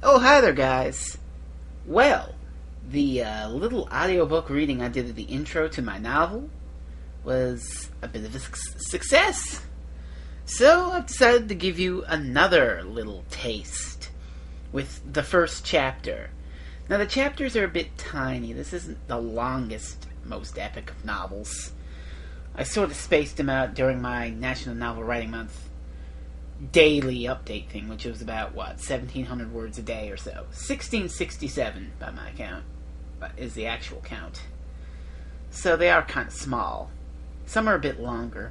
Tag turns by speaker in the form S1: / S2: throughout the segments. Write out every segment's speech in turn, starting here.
S1: Oh, hi there, guys. Well, the little audiobook reading I did of the intro to my novel was a bit of a success. So I've decided to give you another little taste with the first chapter. Now, the chapters are a bit tiny. This isn't the longest, most epic of novels. I sort of spaced them out during my National Novel Writing Month daily update thing, which was about, 1,700 words a day or so. 1667, by my count, is the actual count. So they are kind of small. Some are a bit longer,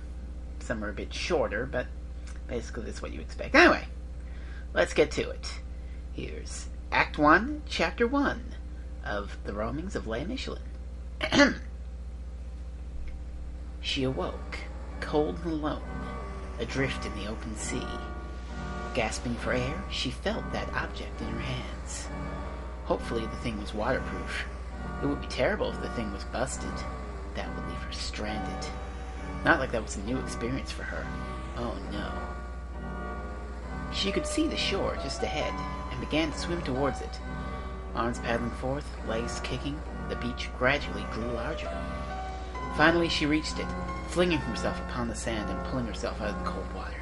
S1: some are a bit shorter, but basically that's what you expect. Anyway, let's get to it. Here's Act 1, Chapter 1 of The Roamings of Leigh Michelin. She awoke, cold and alone, adrift in the open sea. Gasping for air, she felt that object in her hands. Hopefully the thing was waterproof. It would be terrible if the thing was busted. That would leave her stranded. Not like that was a new experience for her. Oh no. She could see the shore just ahead, and began to swim towards it. Arms paddling forth, legs kicking, the beach gradually grew larger. Finally she reached it, flinging herself upon the sand and pulling herself out of the cold water.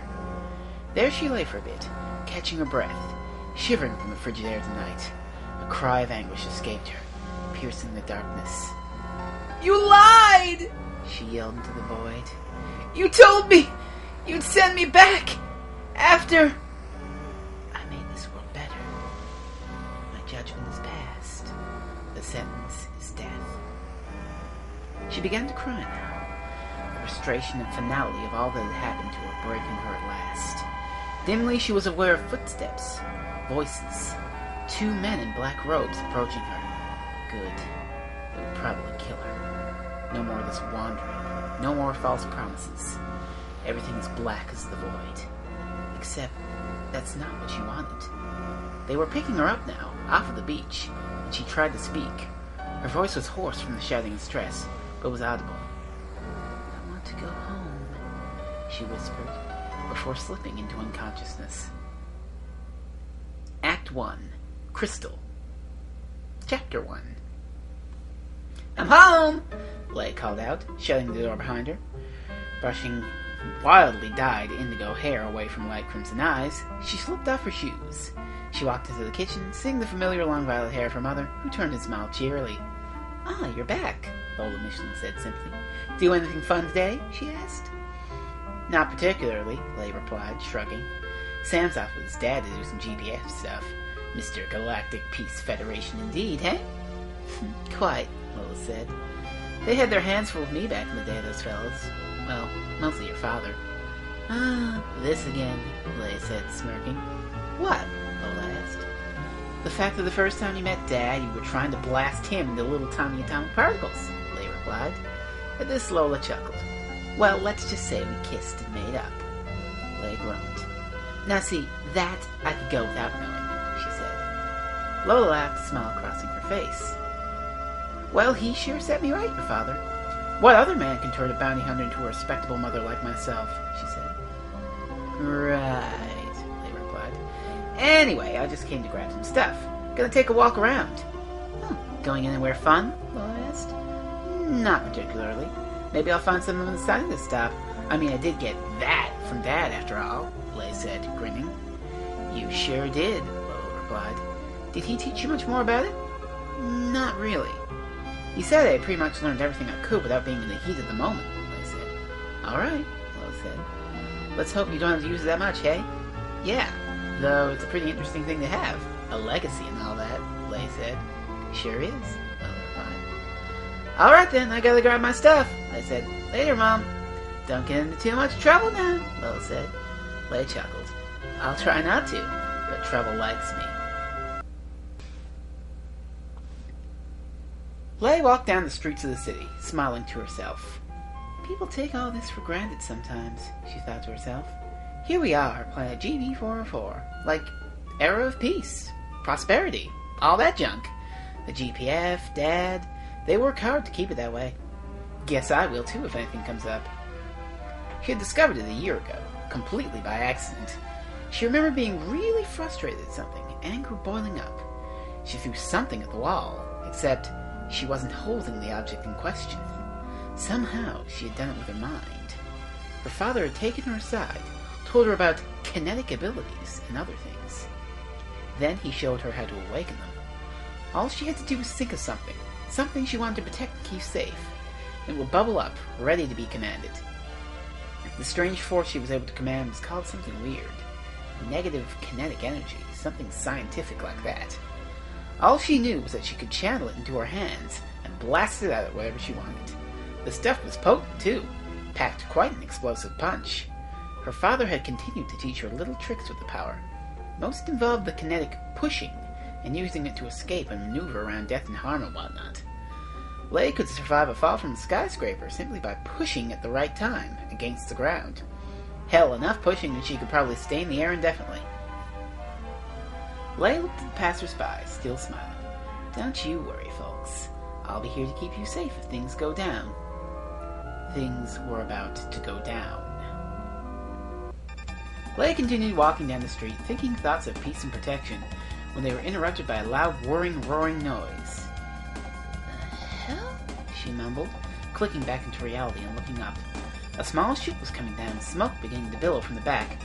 S1: There she lay for a bit, catching her breath, shivering from the frigid air of the night. A cry of anguish escaped her, piercing the darkness. "You lied!" she yelled into the void. "You told me you'd send me back after I made this world better. My judgment is passed. The sentence is death." She began to cry now, the frustration and finality of all that had happened to her breaking her at last. Dimly she was aware of footsteps, voices, two men in black robes approaching her. Good. It would probably kill her. No more of this wandering, no more false promises. Everything is black as the void. Except that's not what she wanted. They were picking her up now, off of the beach, and she tried to speak. Her voice was hoarse from the shouting and stress, but was audible. "I want to go home," she whispered, before slipping into unconsciousness. Act 1, Crystal. Chapter 1. "I'm home!" Leigh called out, shutting the door behind her. Brushing wildly dyed indigo hair away from light crimson eyes, she slipped off her shoes. She walked into the kitchen, seeing the familiar long violet hair of her mother, who turned and smiled cheerily. "Ah, you're back," Leigh Michelin said simply. "Do anything fun today?" she asked. "Not particularly," Leigh replied, shrugging. "Sam's off with his dad to do some GPS stuff. Mr. Galactic Peace Federation indeed, hey?" "Quite," Lola said. "They had their hands full of me back in the day, those fellows. Well, mostly your father." "Ah, this again," Leigh said, smirking. "What?" Lola asked. "The fact that the first time you met Dad, you were trying to blast him into little tiny atomic particles," Leigh replied. At this, Lola chuckled. "Well, let's just say we kissed and made up." Leigh groaned. "Now see, that I could go without knowing," she said. Lola laughed, a smile crossing her face. "Well, he sure set me right, your father. What other man can turn a bounty hunter into a respectable mother like myself?" she said. "Right," Leigh replied. "Anyway, I just came to grab some stuff. Gonna take a walk around." "Oh, going anywhere fun?" Lola asked. "Not particularly. Maybe I'll find something inside this stop. I mean, I did get that from Dad, after all," Leigh said, grinning. "You sure did," Lola replied. "Did he teach you much more about it?" "Not really. He said I pretty much learned everything I could without being in the heat of the moment," Leigh said. "All right," Lola said. "Let's hope you don't have to use it that much, hey?" "Yeah, though it's a pretty interesting thing to have. A legacy and all that," Leigh said. "Sure is," Lola replied. "All right then, I gotta grab my stuff," Leigh said. "Later, Mom." "Don't get into too much trouble now," Lola said. Leigh chuckled. "I'll try not to, but trouble likes me." Leigh walked down the streets of the city, smiling to herself. People take all this for granted sometimes, she thought to herself. Here we are, planet GB404, like era of peace, prosperity, all that junk. The GPF, Dad, they work hard to keep it that way. Guess I will too if anything comes up. She had discovered it a year ago, completely by accident. She remembered being really frustrated at something, anger boiling up. She threw something at the wall, except she wasn't holding the object in question. Somehow she had done it with her mind. Her father had taken her aside, told her about kinetic abilities and other things. Then he showed her how to awaken them. All she had to do was think of something she wanted to protect and keep safe. It would bubble up, ready to be commanded. The strange force she was able to command was called something weird. Negative kinetic energy, something scientific like that. All she knew was that she could channel it into her hands and blast it out at whatever she wanted. The stuff was potent, too, packed quite an explosive punch. Her father had continued to teach her little tricks with the power. Most involved the kinetic pushing and using it to escape and maneuver around death and harm and whatnot. Leigh could survive a fall from a skyscraper simply by pushing at the right time against the ground. Hell, enough pushing that she could probably stay in the air indefinitely. Leigh looked at the passers-by, still smiling. Don't you worry, folks. I'll be here to keep you safe if things go down. Things were about to go down. Leigh continued walking down the street, thinking thoughts of peace and protection, when they were interrupted by a loud whirring, roaring noise. The hell? She mumbled, clicking back into reality and looking up. A small ship was coming down, smoke beginning to billow from the back.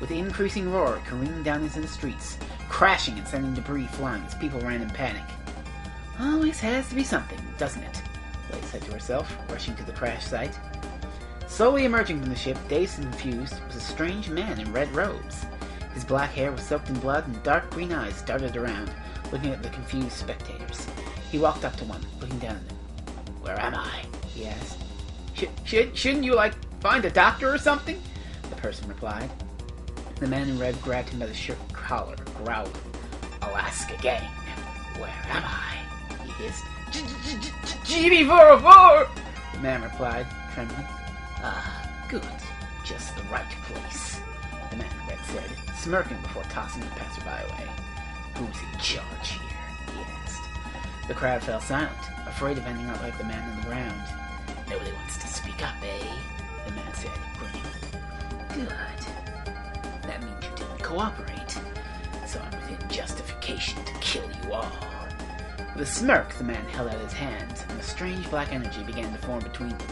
S1: With the increasing roar, careening down into the streets, crashing and sending debris flying as people ran in panic. Always has to be something, doesn't it? Leigh said to herself, rushing to the crash site. Slowly emerging from the ship, dazed and confused, was a strange man in red robes. His black hair was soaked in blood and dark green eyes darted around, looking at the confused spectators. He walked up to one, looking down at them. "Where am I?" he asked. Shouldn't you, find a doctor or something?" the person replied. The man in red grabbed him by the shirt collar, growling. "I'll ask again. Where am I?" he hissed. "GB404!" the man replied, trembling. "Ah, good. Just the right place," the man in red said, smirking before tossing the passerby away. "Who's in charge here?" he asked. The crowd fell silent, afraid of ending up like the man on the ground. "Nobody wants to speak up, eh?" the man said, grinning. "Good. That means you didn't cooperate, so I'm within justification to kill you all." With a smirk, the man held out his hands, and a strange black energy began to form between them.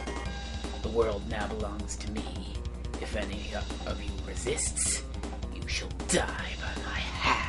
S1: "The world now belongs to me. If any of you resists, you shall die by my hand."